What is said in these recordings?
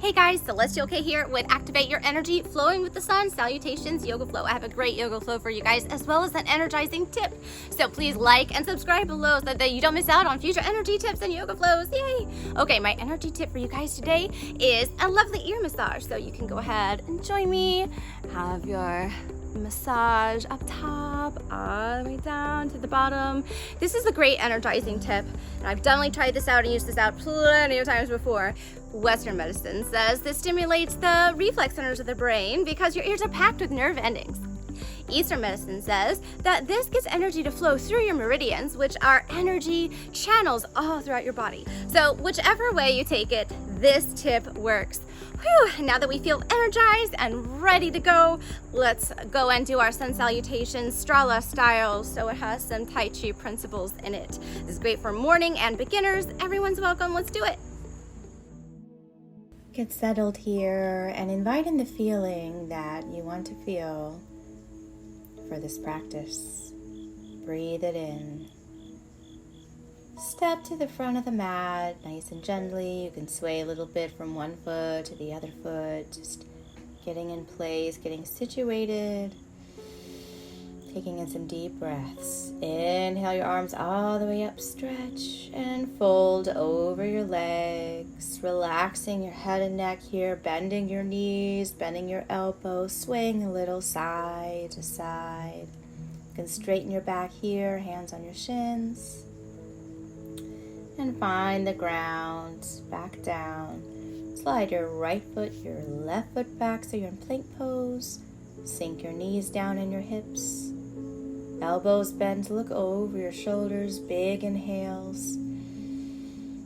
Hey guys, Celestial K here with Activate Your Energy, Flowing with the Sun, Salutations, Yoga Flow. I have a great yoga flow for you guys, as well as an energizing tip. So please like and subscribe below so that you don't miss out on future energy tips and yoga flows. Yay! Okay, my energy tip for you guys today is a lovely ear massage. So you can go ahead and join me, have your massage up top, all the way down to the bottom. This is a great energizing tip, and I've definitely tried this out and used this out plenty of times before. Western medicine says this stimulates the reflex centers of the brain because your ears are packed with nerve endings. Eastern medicine says that this gets energy to flow through your meridians, which are energy channels all throughout your body. So whichever way you take it, this tip works. Whew, now that we feel energized and ready to go, let's go and do our sun salutations Strala style, so it has some Tai Chi principles in it. This is great for morning and beginners. Everyone's welcome. Let's do it. Get settled here and invite in the feeling that you want to feel for this practice. Breathe it in. Step to the front of the mat, nice and gently. You can sway a little bit from one foot to the other foot, just getting in place, getting situated. Taking in some deep breaths. Inhale your arms all the way up, stretch and fold over your legs. Relaxing your head and neck here, bending your knees, bending your elbows, swaying a little side to side. You can straighten your back here, hands on your shins. And find the ground, back down. Slide your right foot, your left foot back so you're in plank pose. Sink your knees down in your hips. Elbows bent, look over your shoulders, big inhales.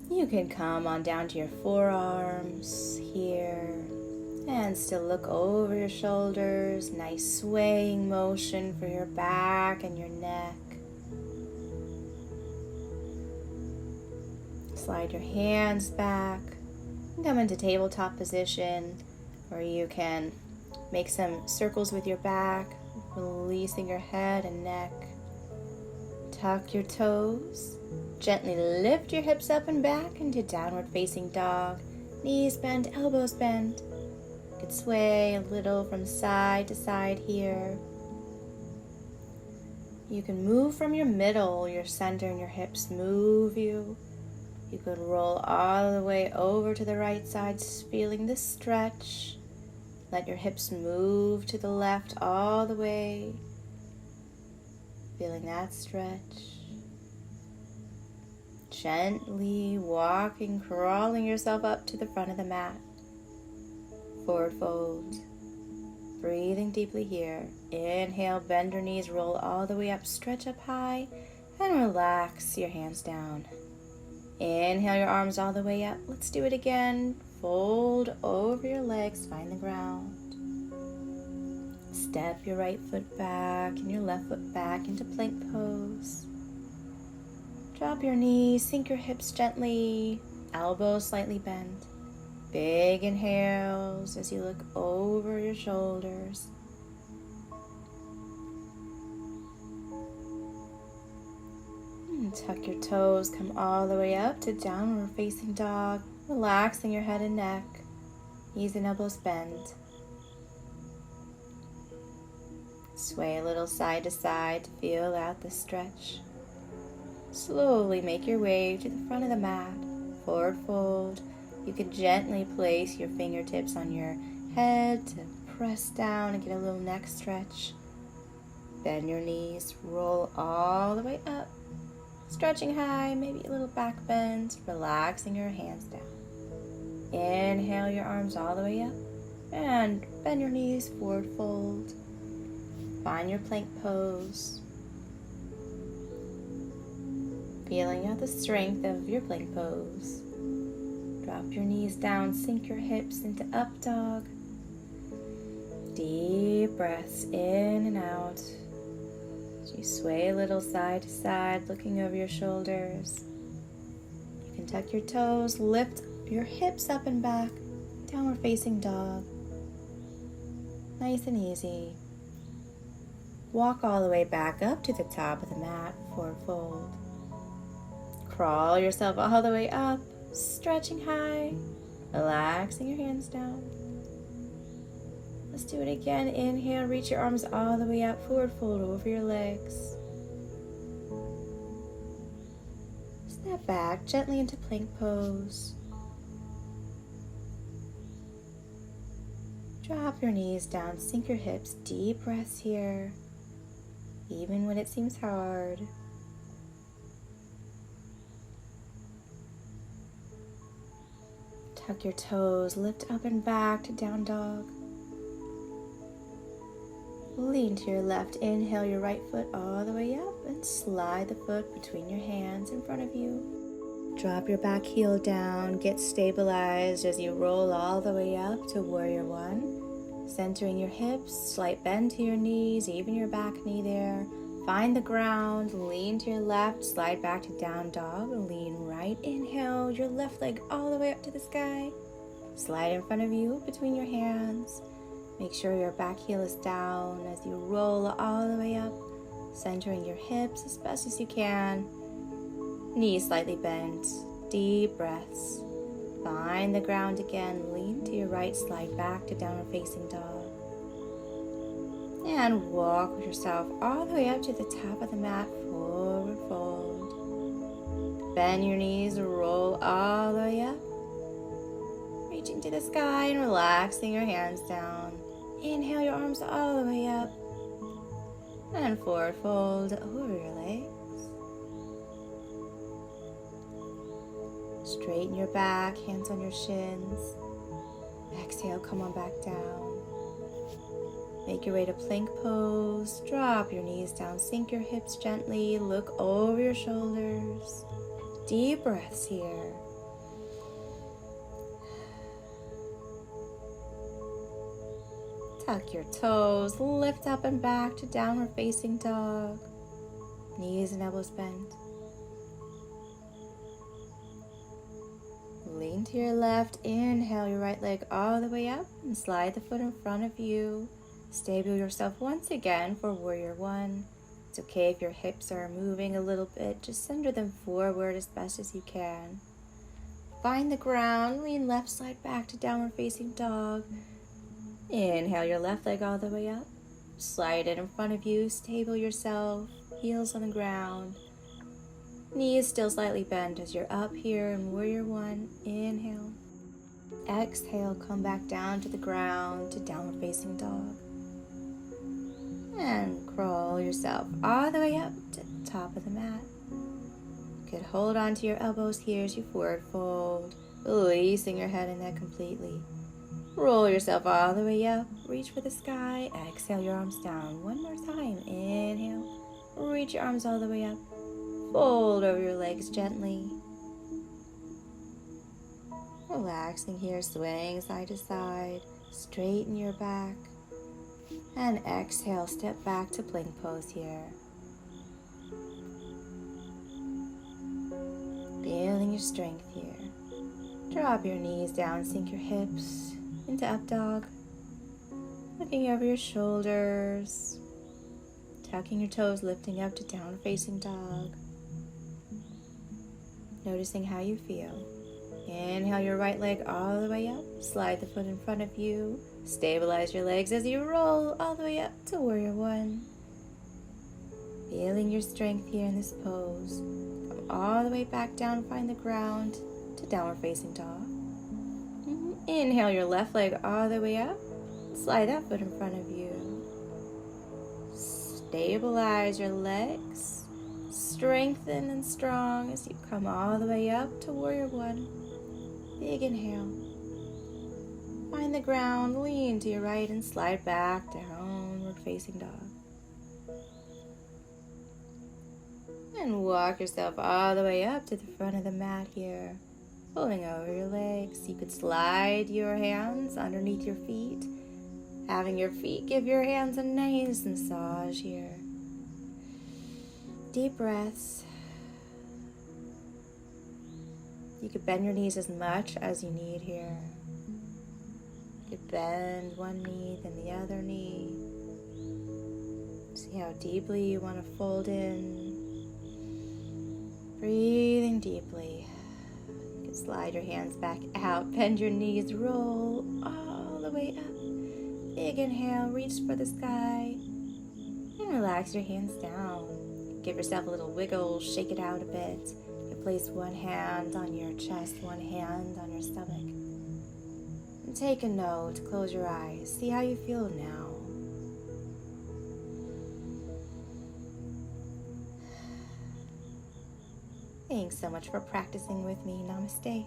You can come on down to your forearms here and still look over your shoulders. Nice swaying motion for your back and your neck. Slide your hands back and come into tabletop position, where you can make some circles with your back, releasing your head and neck. Tuck your toes. Gently lift your hips up and back into downward facing dog. Knees bent, elbows bent. You can sway a little from side to side here. You can move from your middle, your center, and your hips move you. You could roll all the way over to the right side, feeling the stretch. Let your hips move to the left all the way. Feeling that stretch. Gently walking, crawling yourself up to the front of the mat. Forward fold. Breathing deeply here. Inhale, bend your knees, roll all the way up, stretch up high, and relax your hands down. Inhale your arms all the way up. Let's do it again. Fold over your legs, find the ground. Step your right foot back and your left foot back into plank pose. Drop your knees, sink your hips gently, elbows slightly bent. Big inhales as you look over your shoulders. And tuck your toes, come all the way up to downward facing dog. Relaxing your head and neck, knees and elbows bent. Sway a little side to side to feel out the stretch. Slowly make your way to the front of the mat, forward fold. You can gently place your fingertips on your head to press down and get a little neck stretch. Bend your knees, roll all the way up. Stretching high, maybe a little back bend, relaxing your hands down. Inhale your arms all the way up and bend your knees, forward fold. Find your plank pose. Feeling out the strength of your plank pose. Drop your knees down, sink your hips into up dog. Deep breaths in and out. You sway a little side to side, looking over your shoulders. You can tuck your toes, lift your hips up and back, downward facing dog. Nice and easy. Walk all the way back up to the top of the mat, forward fold. Crawl yourself all the way up, stretching high. Relaxing your hands down. Let's do it again. Inhale, reach your arms all the way up, forward fold over your legs. Step back gently into plank pose. Drop your knees down, sink your hips, deep breaths here, even when it seems hard. Tuck your toes, lift up and back to down dog. Lean to your left, inhale your right foot all the way up and slide the foot between your hands in front of you. Drop your back heel down, get stabilized as you roll all the way up to warrior one. Centering your hips, slight bend to your knees, even your back knee there. Find the ground, lean to your left, slide back to down dog, lean right, inhale your left leg all the way up to the sky. Slide in front of you between your hands. Make sure your back heel is down as you roll all the way up, centering your hips as best as you can. Knees slightly bent, deep breaths. Find the ground again, lean to your right, slide back to downward facing dog. And walk yourself all the way up to the top of the mat, forward fold. Bend your knees, roll all the way up. Reaching to the sky and relaxing your hands down. Inhale your arms all the way up. And forward fold over your legs. Straighten your back, hands on your shins. Exhale, come on back down. Make your way to plank pose. Drop your knees down, sink your hips gently. Look over your shoulders. Deep breaths here. Tuck your toes, lift up and back to downward facing dog. Knees and elbows bent. Lean to your left, inhale your right leg all the way up and slide the foot in front of you. Stable yourself once again for warrior one. It's okay if your hips are moving a little bit, just center them forward as best as you can. Find the ground, lean left, slide back to downward facing dog. Inhale your left leg all the way up. Slide it in front of you, stable yourself, heels on the ground. Knees still slightly bent as you're up here in warrior one. Inhale. Exhale, come back down to the ground to downward facing dog. And crawl yourself all the way up to the top of the mat. You could hold on to your elbows here as you forward fold, releasing your head and neck completely. Roll yourself all the way up, reach for the sky, exhale your arms down. One more time, inhale, reach your arms all the way up, fold over your legs gently. Relaxing here, swaying side to side, straighten your back, and exhale, step back to plank pose here. Feeling your strength here. Drop your knees down, sink your hips into up dog. Looking over your shoulders, tucking your toes, lifting up to downward facing dog. Noticing how you feel. Inhale your right leg all the way up. Slide the foot in front of you. Stabilize your legs as you roll all the way up to warrior one. Feeling your strength here in this pose. Come all the way back down, find the ground to downward facing dog. Inhale your left leg all the way up. Slide that foot in front of you. Stabilize your legs. Strengthen and strong as you come all the way up to warrior one. Big inhale. Find the ground, lean to your right and slide back downward facing dog. And walk yourself all the way up to the front of the mat here. Pulling over your legs. You could slide your hands underneath your feet. Having your feet give your hands a nice massage here. Deep breaths. You could bend your knees as much as you need here. You could bend one knee, then the other knee. See how deeply you want to fold in. Breathing deeply. You can Slide your hands back out, bend your knees, roll all the way up. Big inhale, reach for the sky, and relax your hands down. Give yourself a little wiggle, shake it out a bit. You place one hand on your chest, one hand on your stomach. And take a note, close your eyes, see how you feel now. Thanks so much for practicing with me. Namaste.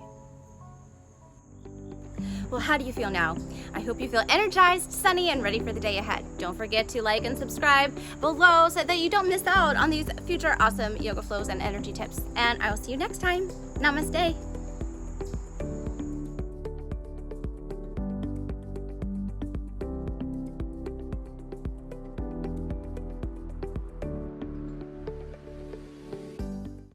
Well, how do you feel now? I hope you feel energized, sunny, and ready for the day ahead. Don't forget to like and subscribe below so that you don't miss out on these future awesome yoga flows and energy tips. And I will see you next time. Namaste.